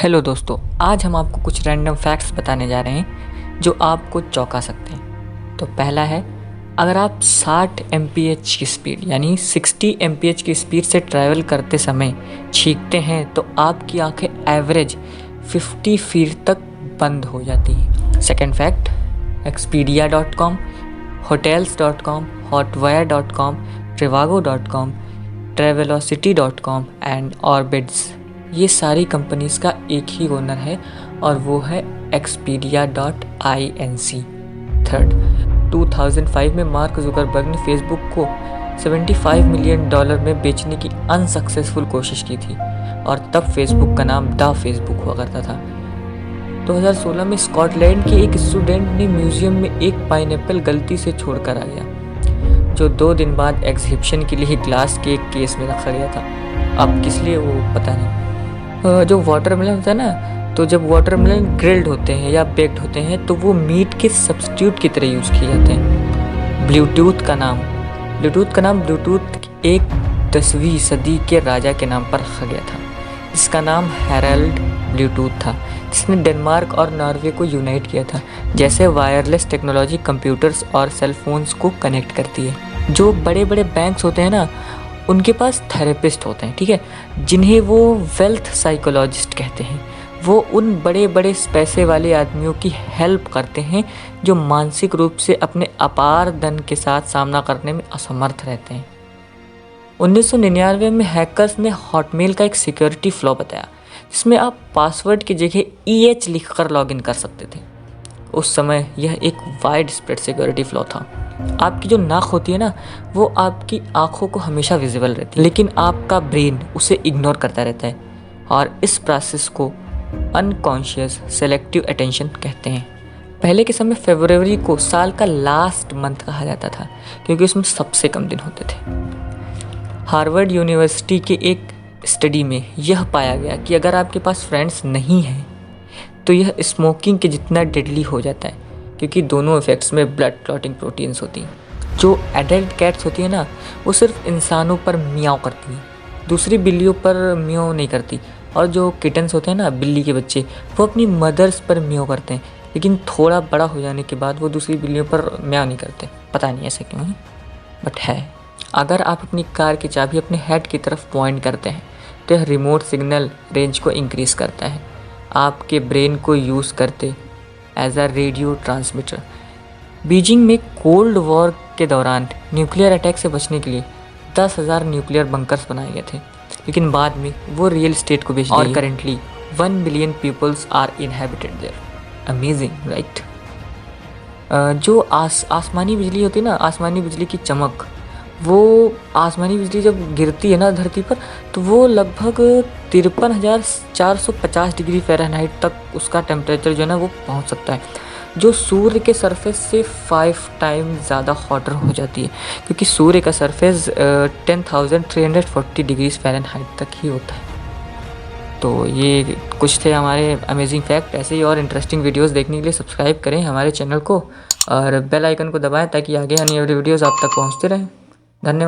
Hello दोस्तों, आज हम आपको कुछ रैंडम फैक्ट्स बताने जा रहे हैं जो आपको चौंका सकते हैं। तो पहला है, अगर आप 60 mph की स्पीड यानी 60 mph की स्पीड से ट्रैवल करते समय छींकते हैं तो आपकी आंखें एवरेज 50 फीट तक बंद हो जाती हैं। Second fact, expedia.com, hotels.com, hotwire.com, trivago.com, travelocity.com and orbits, ये सारी कंपनीज का एक ही ओनर है और वो है expedia.inc। थर्ड, 2005 में मार्क जुकरबर्ग ने फेसबुक को $75 मिलियन में बेचने की अनसक्सेसफुल कोशिश की थी और तब फेसबुक का नाम द फेसबुक हुआ करता था। 2016 में स्कॉटलैंड के एक स्टूडेंट ने म्यूजियम में एक पाइनएप्पल गलती से छोड़कर आ गया, जो 2 दिन बाद एग्जिबिशन के लिए ग्लास के एक केस में रखा गया था। अब किस लिए वो पता नहीं। जो वाटरमेलन होता है ना, तो जब वाटरमेलन ग्रिल्ड होते हैं या बेक्ड होते हैं तो वो मीट के सब्स्टिट्यूट की तरह यूज़ किए जाते हैं। ब्लूटूथ का नाम ब्लूटूथ एक 10वीं सदी के राजा के नाम पर रखा गया था। इसका नाम हैराल्ड ब्लूटूथ था, जिसने डेनमार्क और नॉर्वे को यूनाइट किया था। जैसे वायरलेस टेक्नोलॉजी कंप्यूटर्स और सेलफोन्स को कनेक्ट करती है। जो बड़े बड़े बैंक्स होते हैं ना, उनके पास थेरेपिस्ट होते हैं, ठीक है, जिन्हें वो वेल्थ साइकोलॉजिस्ट कहते हैं। वो उन बड़े बड़े पैसे वाले आदमियों की हेल्प करते हैं जो मानसिक रूप से अपने अपार धन के साथ सामना करने में असमर्थ रहते हैं। 1999 में हैकर्स ने हॉटमेल का एक सिक्योरिटी फ्लॉ बताया, जिसमें आप पासवर्ड की जगह EH लिखकर लॉगिन कर सकते थे। उस समय यह एक वाइड स्प्रेड सिक्योरिटी फ्लॉ था। आपकी जो नाक होती है ना, वो आपकी आंखों को हमेशा विजिबल रहती है, लेकिन आपका ब्रेन उसे इग्नोर करता रहता है और इस प्रोसेस को अनकॉन्शियस सेलेक्टिव अटेंशन कहते हैं। पहले के समय फरवरी को साल का लास्ट मंथ कहा जाता था, क्योंकि उसमें सबसे कम दिन होते थे। हार्वर्ड यूनिवर्सिटी के एक स्टडी में यह पाया गया कि अगर आपके पास फ्रेंड्स नहीं हैं तो यह स्मोकिंग के जितना डेडली हो जाता है, क्योंकि दोनों इफेक्ट्स में ब्लड क्लॉटिंग प्रोटीन्स होती हैं। जो एडल्ट कैट्स होती है ना, वो सिर्फ इंसानों पर मियाओ करती हैं, दूसरी बिल्लियों पर मियाओ नहीं करती। और जो किटन्स होते हैं ना, बिल्ली के बच्चे, वो अपनी मदर्स पर मियाओ करते हैं, लेकिन थोड़ा बड़ा हो जाने के बाद वो दूसरी बिल्लियों पर मियाओ नहीं करते। पता नहीं ऐसा क्यों है, बट है। अगर आप अपनी कार की चाबी अपने हेड की तरफ पॉइंट करते हैं तो यह रिमोट सिग्नल रेंज को इंक्रीज़ करता है, आपके ब्रेन को यूज़ करते as a radio transmitter. Beijing में कोल्ड वॉर के दौरान न्यूक्लियर अटैक से बचने के लिए 10,000 न्यूक्लियर बंकर्स बनाए गए थे, लेकिन बाद में वो रियल स्टेट को बेच दिए और currently 1 billion peoples are inhabited there. Amazing, right. जो आसमानी बिजली होती है ना, आसमानी बिजली की चमक, वो आसमानी बिजली जब गिरती है ना धरती पर, तो वो लगभग 53,450 डिग्री फ़ारेनहाइट तक उसका टेम्परेचर जो है ना वो पहुंच सकता है, जो सूर्य के सरफेस से 5 टाइम्स ज़्यादा हॉटर हो जाती है, क्योंकि सूर्य का सरफेस 10,340 डिग्री फ़ारेनहाइट तक ही होता है। तो ये कुछ थे हमारे अमेजिंग फैक्ट। ऐसे ही और इंटरेस्टिंग वीडियोस देखने के लिए सब्सक्राइब करें हमारे चैनल को और बेल आइकन को दबाएं ताकि आगे आने वाली वीडियोस आप तक पहुंचते रहें। धन्यवाद।